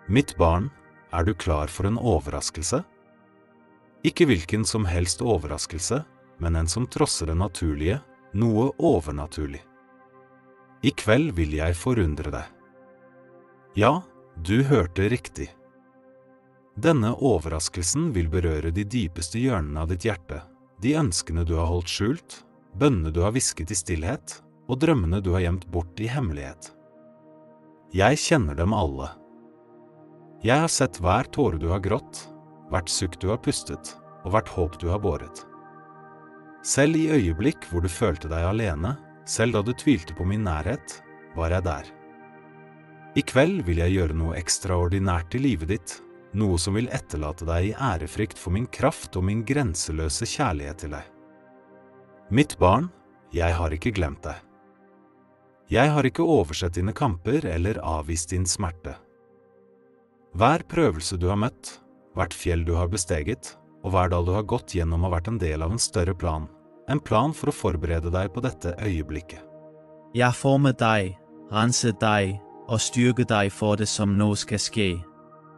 Mitt barn, du klar for en overraskelse? Ikke hvilken som helst overraskelse, men en som trosser det naturlige, noe overnaturlig. I kveld vil jeg forundre deg. Ja, du hørte riktig. Denne overraskelsen vil berøre de dypeste hjørnene av ditt hjerte, de ønskene du har holdt skjult, bønnene du har hvisket i stillhet, og drømmene du har gjemt bort i hemmelighet. Jeg kjenner dem alle. Jeg har sett hver tåre du har grått, hvert sukk du har pustet, og hvert håp du har båret. Selv i øyeblikk hvor du følte deg alene, selv da du tvilte på min nærhet, var jeg der. I kveld vil jeg gjøre noe ekstraordinært i livet ditt, noe som vil etterlate deg i ærefrykt for min kraft og min grenseløse kjærlighet til deg. Mitt barn, jeg har ikke glemt deg. Jeg har ikke oversett dine kamper eller avvist din smerte. Hver prøvelse du har møtt, hvert fjell du har besteget, og hver dal du har gått gjennom har vært en del av en større plan, en plan for å forberede deg på dette øyeblikket. Jeg har formet deg, renset deg og styrket deg for det som nå skal ske.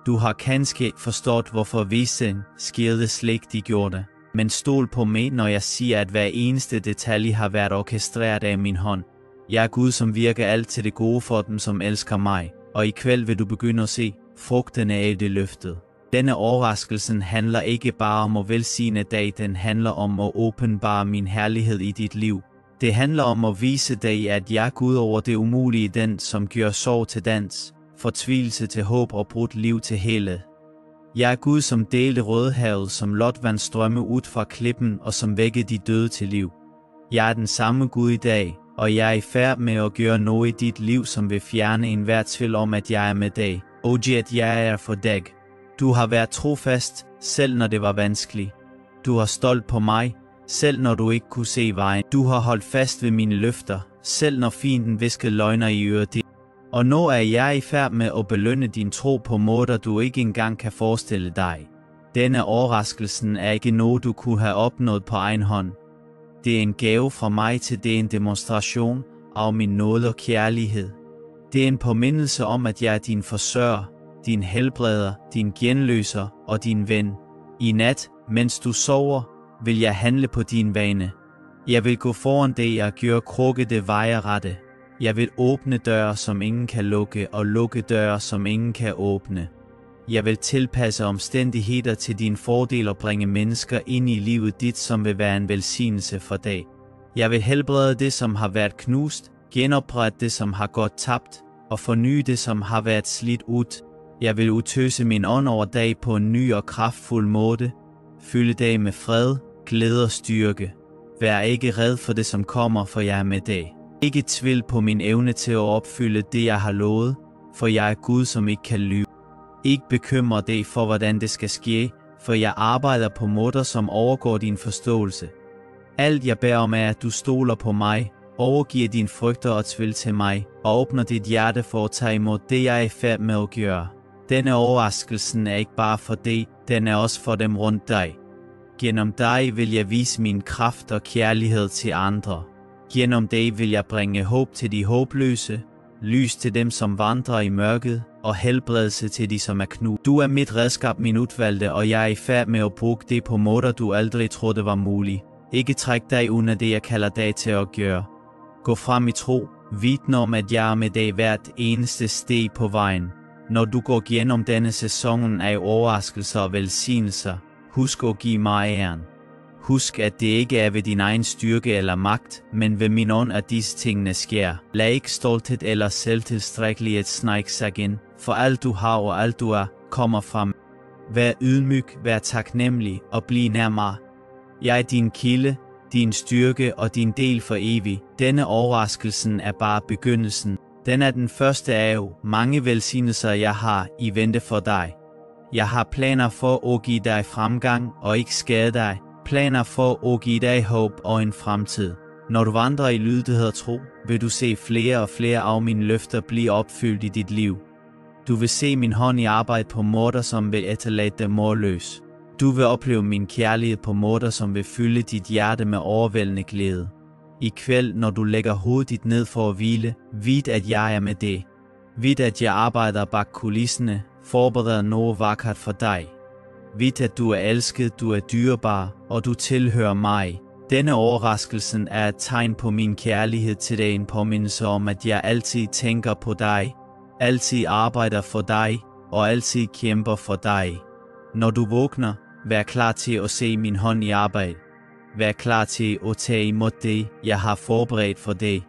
Du har kanskje forstått hvorfor visse skjedde slik de gjorde, men stol på meg når jeg sier at hver eneste detalj har vært orkestrert av min hånd. Jeg er Gud som virker alt til det gode for dem som elsker meg, og i kveld vil du begynne å se fruktene av det løftet. Denne overraskelsen handler ikke bare om å velsigne deg, den handler om å åpenbare min herlighet i ditt liv. Det handler om å vise deg at jeg er Gud over det umulige, den som gjør sorg til dans, fortvilelse til håp og brutt liv til helhed. Jeg er Gud som delte Rødehavet, som lot vand strømme ut fra klippen og som vækkede de døde til liv. Jeg er den samme Gud i dag, og jeg er i færd med å gjøre noe i ditt liv som vil fjerne enhver tvil om at jeg er med deg, og at jeg er for deg. Du har vært trofast, selv når det var vanskelig. Du har stolt på meg, selv når du ikke kunne se veien. Du har holdt fast ved mine løfter, selv når fienden hviskede løgner i øret ditt. Og nå er jeg i færd med å belønne din tro på måter du ikke engang kan forestille deg. Denne overraskelsen er ikke noe du kunne ha oppnådd på egen hånd. Det er en gave fra meg til det, en demonstrasjon av min nåde og kjærlighet. Det er en påminnelse om at jeg er din forsørger, din helbreder, din gjenløser og din venn. I nat, mens du sover, vil jeg handle på din vane. Jeg vil gå foran deg og gjøre krokete veier rette. Jeg vil åpne dører som ingen kan lukke, og lukke dører som ingen kan åpne. Jeg vil tilpasse omstendigheter til din fordel og bringe mennesker inn i livet ditt som vil være en velsignelse for deg. Jeg vil helbrede det som har vært knust, genopprette det som har gått tapt, og forny det som har vært slitt ut. Jeg vil utøse min ånd over deg på en ny og kraftfull måte, fylle deg med fred, glede og styrke. Vær ikke redd for det som kommer, for jeg er med deg. Ikke tvil på min evne til å oppfylle det jeg har lovet, for jeg er Gud som ikke kan lyve. Ikke bekymre deg for hvordan det skal skje, for jeg arbeider på måter som overgår din forståelse. Alt jeg ber om er at du stoler på meg, overgiver din frykter og tvil til meg, og åpner ditt hjerte for å ta imot det jeg er i ferd med å gjøre. Denne overraskelsen er ikke bare for deg, den er også for dem rundt deg. Gjennom deg vil jeg vise min kraft og kjærlighet til andre. Gjennom deg vil jeg bringe håp til de håpløse, lys til dem som vandrer i mørket, og helbredelse til de som er knust. Du er mitt redskap, min utvalgte, og jeg er i ferd med å bruke det på måter du aldri trodde var mulig. Ikke trekk deg unna det jeg kaller deg til å gjøre. Gå frem i tro, vitne om at jeg er med deg hvert eneste steg på veien. Når du går gjennom denne sesongen av overraskelser og velsignelser, husk å gi meg æren. Husk at det ikke er ved din egen styrke eller makt, men ved min ånd at disse tingene skjer. La ikke stolthet eller selvtilstrekkelighet snike seg inn, for alt du har og alt du er, kommer frem. Vær ydmyk, vær takknemlig og bli nær meg. Jeg er din kilde, din styrke og din del for evig. Denne overraskelsen er bare begynnelsen. Den er den første av mange velsignelser jeg har i vente for deg. Jeg har planer for å gi deg framgang og ikke skade deg. Planer for å gi deg håp og en fremtid. Når du vandrer i lydighet og tro, vil du se flere og flere av mine løfter bli oppfylt i ditt liv. Du vil se min hånd i arbeid på måter som vil etterlate deg målløs. Du vil oppleve min kjærlighet på måter som vil fylle ditt hjerte med overveldende glede. I kveld, når du legger hovedet ditt ned for å hvile, vit at jeg er med deg. Vit at jeg arbeider bak kulissene, forbereder noget vakkert for dig. Vit, at du er elsket, du er dyrebar, og du tilhører mig. Denne overraskelsen er et tegn på min kærlighed til dig, en påmindelse om, at jeg altid tænker på dig, altid arbejder for dig, og altid kæmper for dig. Når du vågner, vær klar til at se min hånd i arbejde. Vær klar til at tage imod det, jeg har forberedt for dig.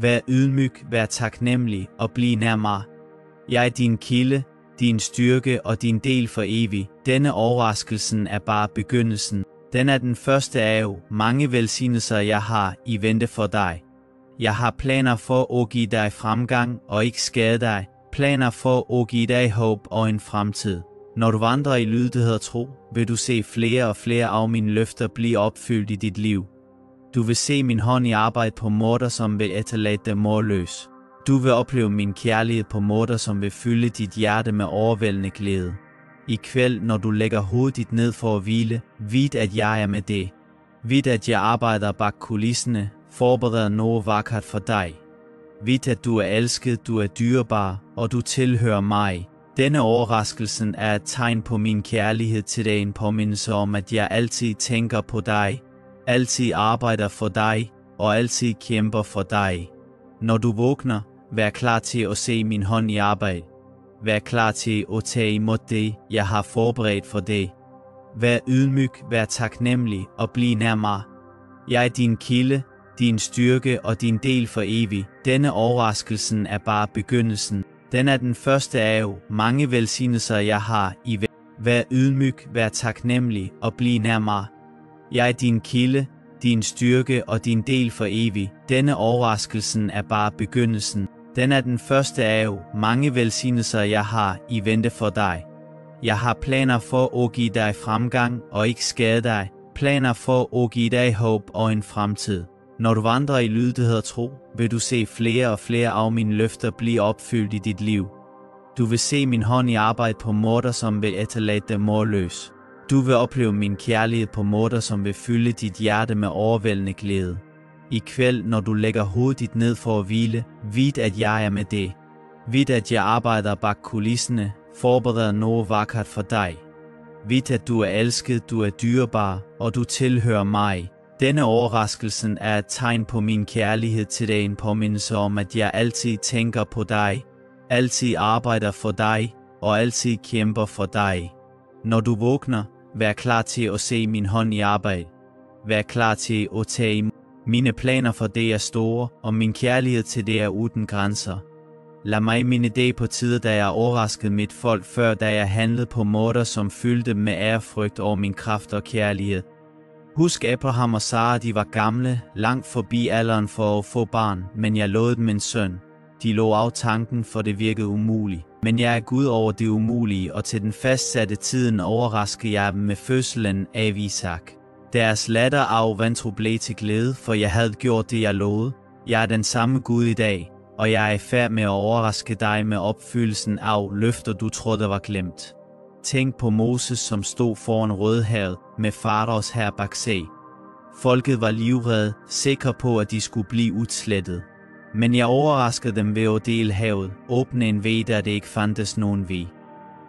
Vær ydmyg, vær taknemmelig og bliv nær mig. Jeg er din kilde, din styrke og din del for evigt. Denne overraskelsen er bare begyndelsen. Den er den første af mange velsignelser, jeg har i vente for dig. Jeg har planer for at give dig fremgang og ikke skade dig. Planer for at give dig håb og en fremtid. Når du vandrer i lydighed og tro, vil du se flere og flere af mine løfter blive opfyldt i dit liv. Du vil se min hånd i arbejde på måder, som vil efterlade dig målløs. Du vil opleve min kærlighed på måder, som vil fylde dit hjerte med overvældende glæde. I kveld, når du lægger hovedet ned for at hvile, vid at jeg er med det. Vid at jeg arbejder bag kulisserne, forbereder noget vakkert for dig. Vid at du er elsket, du er dyrebar, og du tilhører mig. Denne overraskelsen er et tegn på min kærlighed til dig, en påmindelse om, at jeg altid tænker på dig, altid arbejder for dig, og altid kæmper for dig. Når du vågner, vær klar til at se min hånd i arbejde. Vær klar til at tage imod det, jeg har forberedt for dig. Vær ydmyg, vær taknemmelig og bliv nær mig. Jeg er din kilde, din styrke og din del for evigt. Denne overraskelsen er bare begyndelsen. Den er den første af mange velsignelser, jeg har i vente. Vær ydmyg, vær taknemmelig og bliv nær mig. Jeg er din kilde, din styrke og din del for evigt. Denne overraskelsen er bare begyndelsen. Den er den første af mange velsignelser, jeg har i vente for dig. Jeg har planer for at give dig fremgang og ikke skade dig. Planer for at give dig håb og en fremtid. Når du vandrer i lydighed og tro, vil du se flere og flere af mine løfter blive opfyldt i dit liv. Du vil se min hånd i arbejde på måder, som vil efterlade dig målløs. Du vil opleve min kærlighed på måder, som vil fylde dit hjerte med overvældende glæde. I kveld, når du lægger hovedet ned for at hvile, vid at jeg er med det. Vid at jeg arbejder bag kulisserne, forbereder noget vakkert for dig. Vid at du er elsket, du er dyrebar, og du tilhører mig. Denne overraskelsen er et tegn på min kærlighed til dig, en påmindelse om, at jeg altid tænker på dig, altid arbejder for dig, og altid kæmper for dig. Når du vågner, vær klar til at se min hånd i arbejde. Vær klar til at tage imod. Mine planer for det er store, og min kærlighed til det er uden grænser. Lad mig minde det på tide, da jeg overraskede mit folk før, da jeg handlede på måder, som fyldte med ærefrygt over min kraft og kærlighed. Husk Abraham og Sara, de var gamle, langt forbi alderen for at få barn, men jeg lovede dem en søn. De lå af tanken, for det virkede umuligt. Men jeg er Gud over det umulige, og til den fastsatte tiden overraskede jeg dem med fødslen af Isak. Deres latter af vantro blev til glæde, for jeg havde gjort det, jeg lovede. Jeg er den samme Gud i dag, og jeg er i færd med at overraske dig med opfyldelsen af løfter, du troede var glemt. Tænk på Moses, som stod foran Rødehavet med Faraos hær bag sig. Folket var livredde, sikre på, at de skulle blive udslettet. Men jeg overraskede dem ved at dele havet, åbne en vej, der det ikke fandtes nogen vej.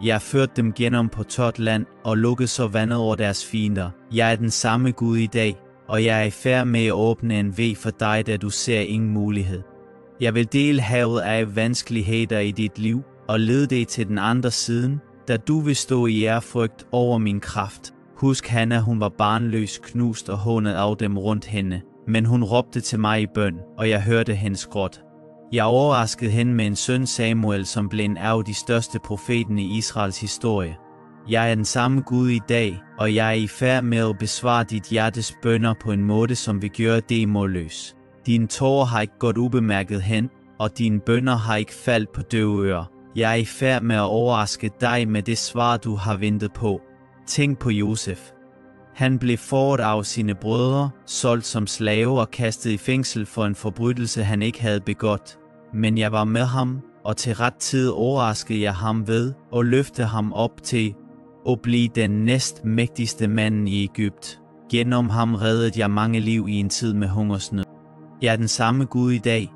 Jeg førte dem gennem på tørt land og lukkede så vandet over deres fiender. Jeg er den samme Gud i dag, og jeg er i færd med at åbne en vej for dig, da du ser ingen mulighed. Jeg vil dele havet af vanskeligheder i dit liv og lede dig til den andre side, da du vil stå i ærefrygt over min kraft. Husk Hanna, hun var barnløs, knust og hånet af dem rundt hende, men hun råbte til mig i bøn, og jeg hørte hendes gråd. Jeg overraskede hende med en søn, Samuel, som blev en af de største profeten i Israels historie. Jeg er den samme Gud i dag, og jeg er i færd med at besvare dit hjertes bønner på en måde, som vil gøre det målløs. Dine tårer har ikke gået ubemærket hen, og dine bønner har ikke faldt på døve ører. Jeg er i færd med at overraske dig med det svar, du har ventet på. Tænk på Josef. Han blev forrådt af sine brødre, solgt som slave og kastet i fængsel for en forbrydelse, han ikke havde begået. Men jeg var med ham, og til ret tid overraskede jeg ham ved at løfte ham op til at blive den næstmægtigste mand i Egypt. Gennem ham reddede jeg mange liv i en tid med hungersnød. Jeg er den samme Gud i dag,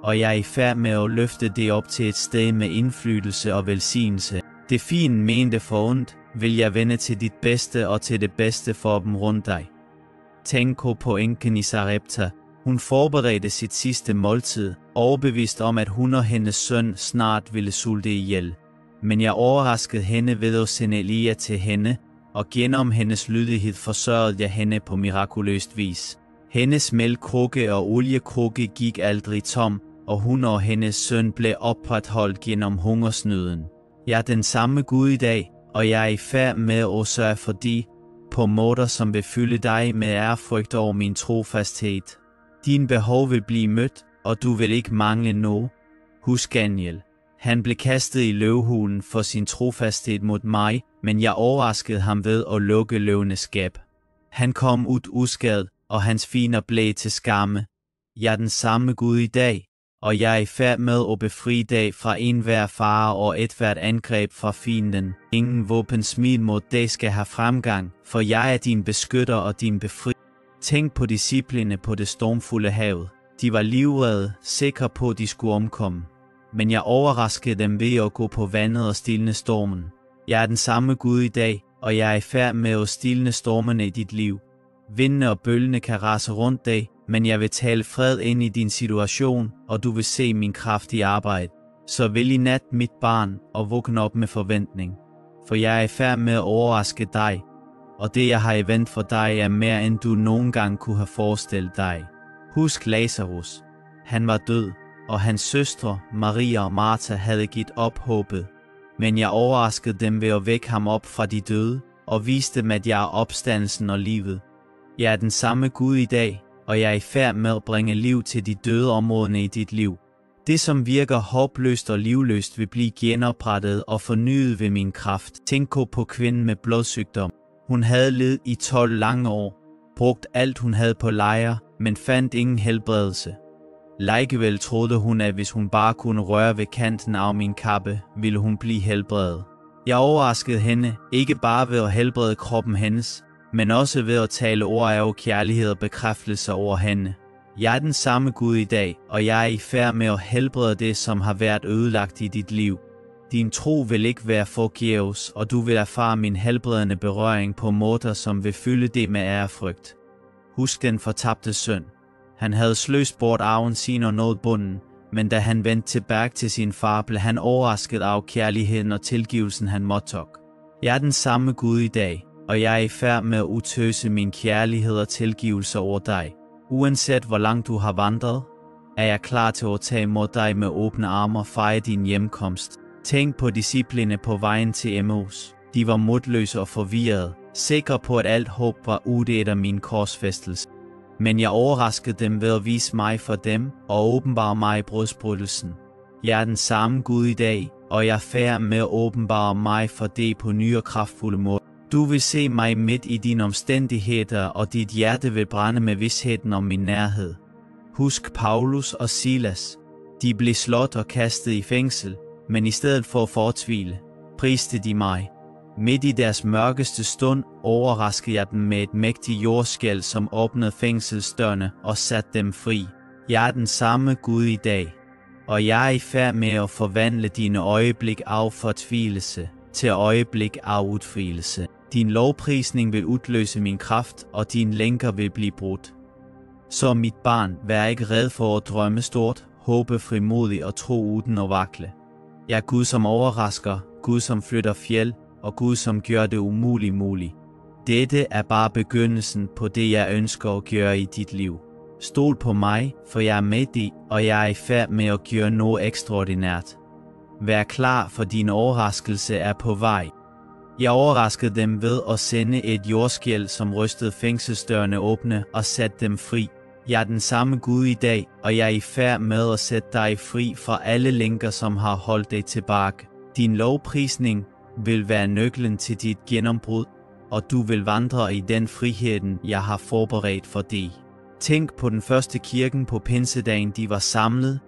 og jeg er i færd med at løfte det op til et sted med indflydelse og velsignelse. Det fienden mente for ondt, vil jeg vende til dit bedste og til det bedste for dem rundt dig. Tænk på enken i Sarepta. Hun forberedte sit sidste måltid, overbevist om, at hun og hendes søn snart ville sulte ihjel. Men jeg overraskede hende ved at sende Elia til hende, og gennem hendes lydighed forsørgede jeg hende på mirakuløst vis. Hendes mælkkrukke og oliekrukke gik aldrig tom, og hun og hendes søn blev opretholdt gennem hungersnøden. Jeg er den samme Gud i dag, og jeg er i færd med at sørge for de, på måder som vil fylde dig med ærefrygt over min trofasthed. Din behov vil blive mødt, og du vil ikke mangle noget. Husk Daniel. Han blev kastet i løvehulen for sin trofasthed mod mig, men jeg overraskede ham ved at lukke løvenes skab. Han kom ud uskadet, og hans fiender blev til skamme. Jeg er den samme Gud i dag, og jeg er i færd med at befri dig fra enhver fare og ethvert angreb fra fienden. Ingen våben smidt mod dig skal have fremgang, for jeg er din beskytter og din befri. Tænk på disciplene på det stormfulde hav. De var livredde, sikre på at de skulle omkomme. Men jeg overraskede dem ved at gå på vandet og stilne stormen. Jeg er den samme Gud i dag, og jeg er i færd med at stilne stormene i dit liv. Vindene og bølgene kan rase rundt dig, men jeg vil tale fred ind i din situation, og du vil se min kraft i arbejde. Så vil i nat, mit barn, og vågne op med forventning. For jeg er i færd med at overraske dig, og det jeg har i vent for dig er mere end du nogen gang kunne have forestillet dig. Husk Lazarus. Han var død, og hans søstre, Maria og Martha, havde givet op håbet. Men jeg overraskede dem ved at vække ham op fra de døde, og viste dem, at jeg er opstandelsen og livet. Jeg er den samme Gud i dag, og jeg er i færd med at bringe liv til de døde områderne i dit liv. Det, som virker håbløst og livløst, vil blive genoprettet og fornyet ved min kraft. Tænk på kvinden med blodsygdom. Hun havde levet i 12 lange år, brugt alt hun havde på lejre, men fandt ingen helbredelse. Likevel troede hun, at hvis hun bare kunne røre ved kanten af min kappe, ville hun blive helbredet. Jeg overraskede hende, ikke bare ved at helbrede kroppen hendes, men også ved at tale ord af kærlighed og bekræftelse over hende. Jeg er den samme Gud i dag, og jeg er i færd med at helbrede det, som har været ødelagt i dit liv. Din tro vil ikke være forgæves, og du vil erfare min helbredende berøring på måder, som vil fylde det med ærefrygt. Husk den fortabte søn. Han havde sløst bort arven sin og nået bunden, men da han vendte tilbage til sin far, blev han overrasket af kærligheden og tilgivelsen han modtog. Jeg er den samme Gud i dag, og jeg er i færd med at udtøse min kærlighed og tilgivelse over dig. Uanset hvor langt du har vandret, er jeg klar til at tage imod dig med åbne arme og fejre din hjemkomst. Tænk på disciplene på vejen til Emmaus. De var modløse og forvirrede, sikre på at alt håb var ude efter min korsfæstelse. Men jeg overraskede dem ved at vise mig for dem og åbenbare mig brudsbrydelsen. Jeg er den samme Gud i dag, og jeg er færd med at åbenbare mig for det på nye og kraftfulde måder. Du vil se mig midt i dine omstændigheder, og dit hjerte vil brænde med vidsheden om min nærhed. Husk Paulus og Silas. De blev slået og kastet i fængsel, men i stedet for at fortvile, priste de mig. Midt i deres mørkeste stund overraskede jeg dem med et mægtigt jordskælv, som åbnede fængselsdørene og satte dem fri. Jeg er den samme Gud i dag, og jeg er i færd med at forvandle dine øjeblik af fortvivlelse til øjeblik af udfrielse. Din lovprisning vil udløse min kraft, og din lænker vil blive brudt. Så mit barn, vær ikke red for at drømme stort, håbe frimodig og tro uden at vakle. Jeg er Gud, som overrasker, Gud, som flytter fjeld, og Gud, som gør det umuligt muligt. Dette er bare begyndelsen på det, jeg ønsker at gøre i dit liv. Stol på mig, for jeg er med dig, og jeg er i færd med at gøre noget ekstraordinært. Vær klar, for din overraskelse er på vej. Jeg overraskede dem ved at sende et jordskælv, som rystede fængselsdørene åbne og satte dem fri. Jeg er den samme Gud i dag, og jeg er i færd med at sætte dig fri fra alle lænker, som har holdt dig tilbage. Din lovprisning vil være nøglen til dit gennembrud, og du vil vandre i den friheden, jeg har forberedt for dig. Tænk på den første kirken på pinsedagen, de var samlet,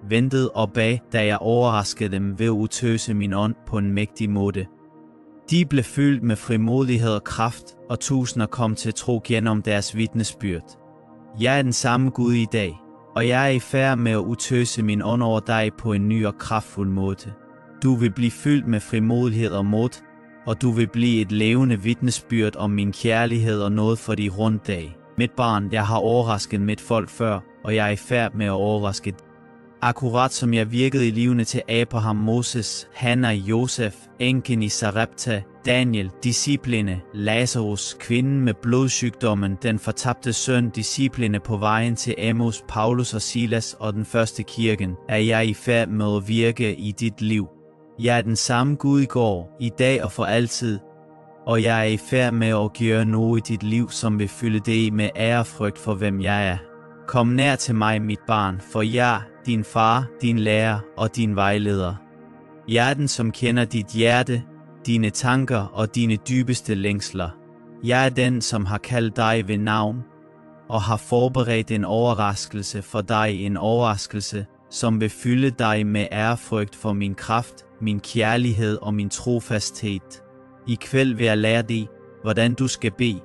ventede og bag, da jeg overraskede dem ved at udtøse min ånd på en mægtig måde. De blev fyldt med frimodighed og kraft, og tusinder kom til tro gennem deres vidnesbyrd. Jeg er den samme Gud i dag, og jeg er i færd med at udtøse min ånd over dig på en ny og kraftfuld måde. Du vil blive fyldt med frimodighed og mod, og du vil blive et levende vidnesbyrd om min kærlighed og noget for de rundt dag. Mit barn, jeg har overrasket mit folk før, og jeg er i færd med at overraske. Akkurat som jeg virkede i livene til Abraham, Moses, Hanna, Josef, enken i Sarepta, Daniel, discipline, Lazarus, kvinden med blodsygdommen, den fortabte søn, discipline på vejen til Emmaus, Paulus og Silas og den første kirken, er jeg i færd med at virke i dit liv. Jeg er den samme Gud i går, i dag og for altid, og jeg er i færd med at gøre noget i dit liv, som vil fylde det med ærefrygt for hvem jeg er. Kom nær til mig, mit barn, for jeg, din far, din lærer og din vejleder. Jeg er den, som kender dit hjerte, dine tanker og dine dybeste længsler. Jeg er den, som har kaldt dig ved navn, og har forberedt en overraskelse for dig, en overraskelse, som vil fylde dig med ærefrygt for min kraft, min kærlighed og min trofasthed. I kveld vil jeg lære dig, hvordan du skal bede,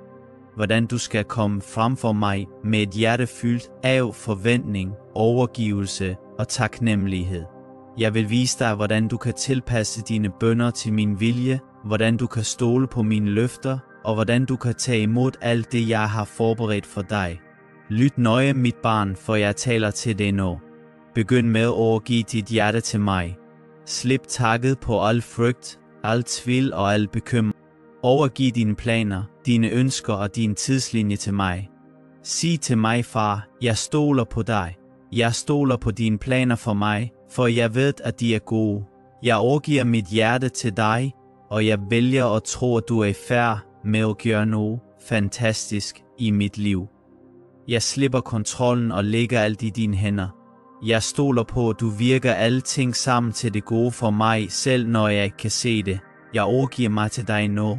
hvordan du skal komme frem for mig med et hjerte fyldt af forventning, overgivelse og taknemmelighed. Jeg vil vise dig, hvordan du kan tilpasse dine bønner til min vilje, hvordan du kan stole på mine løfter, og hvordan du kan tage imod alt det, jeg har forberedt for dig. Lyt nøje, mit barn, for jeg taler til dig nu. Begynd med at overgive dit hjerte til mig. Slip taket på al frygt, al tvivl og al bekymring. Overgiv dine planer, dine ønsker og din tidslinje til mig. Sig til mig, far, jeg stoler på dig. Jeg stoler på dine planer for mig, for jeg ved, at de er gode. Jeg overgiver mit hjerte til dig, og jeg vælger at tro, at du er i færd med at gøre noget fantastisk i mit liv. Jeg slipper kontrollen og lægger alt i dine hænder. Jeg stoler på, at du virker alle ting sammen til det gode for mig, selv når jeg ikke kan se det. Jeg overgiver mig til dig nu,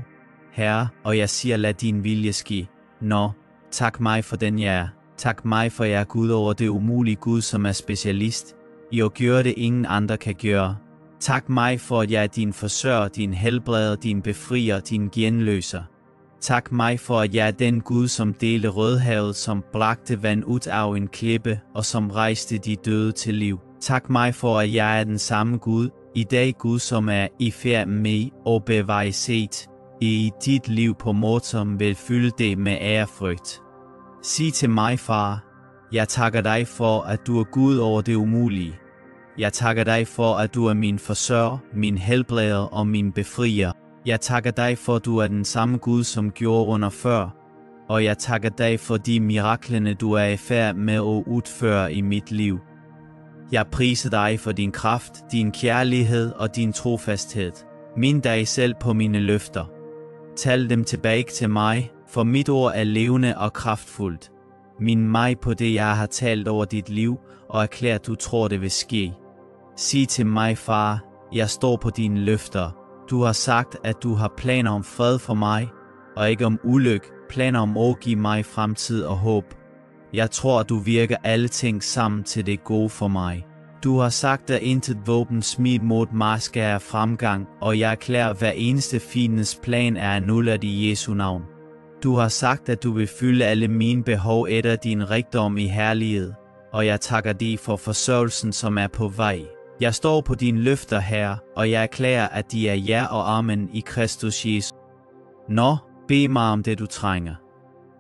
Herre, og jeg siger, lad din vilje ske. Nå, tak mig for den jeg er. Tak mig for jeg er Gud over det umulige, Gud som er specialist i at gøre det ingen andre kan gøre. Tak mig for at jeg er din forsørger, din helbreder, din befrier, din genløser. Tak mig for at jeg er den Gud som delte Rødhavet, som bragte vand ud af en klippe og som rejste de døde til liv. Tak mig for at jeg er den samme Gud, i dag Gud som er i færd med og bevæget i dit liv på måde som vil fylde det med ærefrygt. Sig til mig, far, jeg takker dig for at du er Gud over det umulige. Jeg takker dig for at du er min forsørger, min helbreder og min befrier. Jeg takker dig for at du er den samme Gud som gjorde under før. Og jeg takker dig for de miraklerne du er i færd med at udføre i mit liv. Jeg priser dig for din kraft, din kærlighed og din trofasthed. Mind dig selv på mine løfter. Tal dem tilbage til mig, for mit ord er levende og kraftfuldt. Mind mig på det, jeg har talt over dit liv, og erklær, du tror, det vil ske. Sig til mig, far, jeg står på dine løfter. Du har sagt, at du har planer om fred for mig, og ikke om ulykke, planer om at give mig fremtid og håb. Jeg tror, at du virker alle ting sammen til det gode for mig. Du har sagt, at intet våben smidt mod mig skal have fremgang, og jeg erklærer, at hver eneste fiendens plan er annullet i Jesu navn. Du har sagt, at du vil fylde alle mine behov efter din rigdom i herlighed, og jeg takker dig for forsørgelsen, som er på vej. Jeg står på dine løfter, Herre, og jeg erklærer, at de er ja og amen i Kristus Jesus. Nå, bed mig om det, du trænger.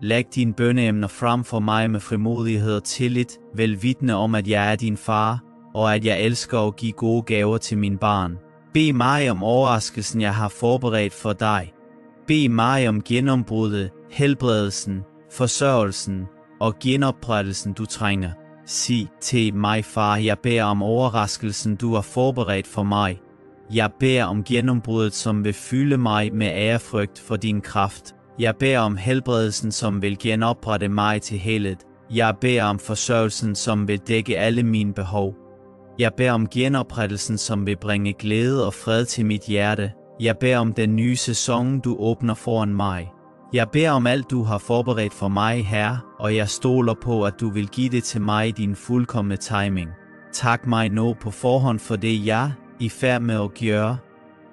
Læg dine bønneemner frem for mig med frimodighed og tillid, vel vidne om, at jeg er din far, og at jeg elsker at give gode gaver til min barn. Bed mig om overraskelsen, jeg har forberedt for dig. Bed mig om gennembruddet, helbredelsen, forsørgelsen og genoprettelsen, du trænger. Sig til mig, far, jeg beder om overraskelsen, du har forberedt for mig. Jeg beder om gennembruddet, som vil fylde mig med ærefrygt for din kraft. Jeg beder om helbredelsen, som vil genoprette mig til helhed. Jeg beder om forsørgelsen, som vil dække alle mine behov. Jeg beder om genoprettelsen, som vil bringe glæde og fred til mit hjerte. Jeg beder om den nye sæson, du åbner foran mig. Jeg beder om alt, du har forberedt for mig, Herre, og jeg stoler på, at du vil give det til mig i din fuldkomne timing. Tak mig nu på forhånd for det, jeg er i færd med at gøre.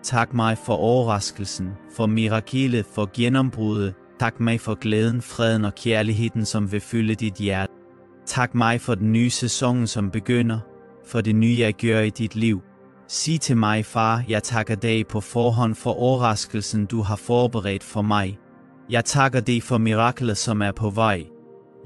Tak mig for overraskelsen, for mirakelet, for gennembruddet. Tak mig for glæden, freden og kærligheden, som vil fylde dit hjerte. Tak mig for den nye sæson, som begynder, for det nye, jeg gør i dit liv. Sig til mig, far, jeg takker dig på forhånd for overraskelsen, du har forberedt for mig. Jeg takker dig for miraklet, som er på vej.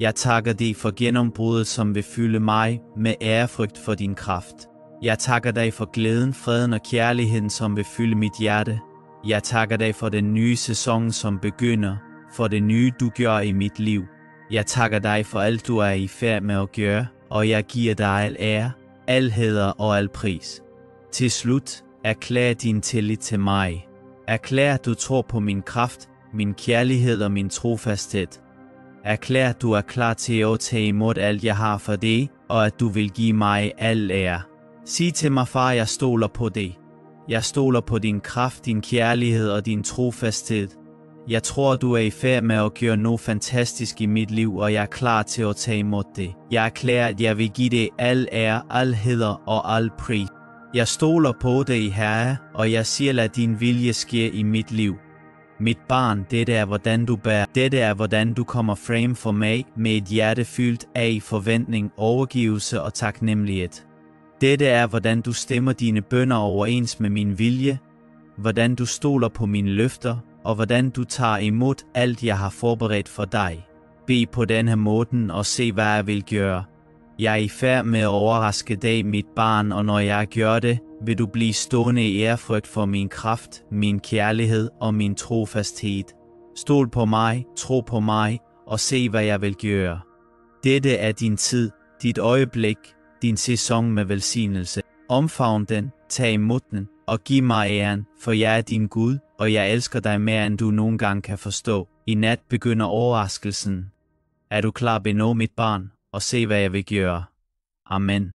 Jeg takker dig for gennembruddet, som vil fylde mig med ærefrygt for din kraft. Jeg takker dig for glæden, freden og kærligheden, som vil fylde mit hjerte. Jeg takker dig for den nye sæson, som begynder, for det nye, du gør i mit liv. Jeg takker dig for alt, du er i færd med at gøre, og jeg giver dig al ære, al hæder og al pris. Til slut, erklær din tillid til mig. Erklær, at du tror på min kraft, min kærlighed og min trofasthed. Erklær, at du er klar til at tage imod alt, jeg har for dig, og at du vil give mig al ære. Sig til mig, far, jeg stoler på dig. Jeg stoler på din kraft, din kærlighed og din trofasthed. Jeg tror, du er i færd med at gøre noget fantastisk i mit liv, og jeg er klar til at tage imod det. Jeg erklærer, at jeg vil give dig al ære, al hæder og al pris. Jeg stoler på dig, Herre, og jeg siger, lad din vilje ske i mit liv. Mit barn, dette er hvordan du bærer. Dette er hvordan du kommer frem for mig med et hjerte fyldt af forventning, overgivelse og taknemmelighed. Dette er hvordan du stemmer dine bønner overens med min vilje, hvordan du stoler på mine løfter, og hvordan du tager imod alt, jeg har forberedt for dig. Bed på denne måde og se, hvad jeg vil gøre. Jeg er i færd med at overraske dig, mit barn, og når jeg gør det, vil du blive stående i ærefrygt for min kraft, min kærlighed og min trofasthed. Stol på mig, tro på mig, og se, hvad jeg vil gøre. Dette er din tid, dit øjeblik, din sæson med velsignelse. Omfavn den, tag imod den, og giv mig æren, for jeg er din Gud, og jeg elsker dig mere, end du nogen gang kan forstå. I nat begynder overraskelsen. Er du klar, benå mit barn, og se, hvad jeg vil gøre. Amen.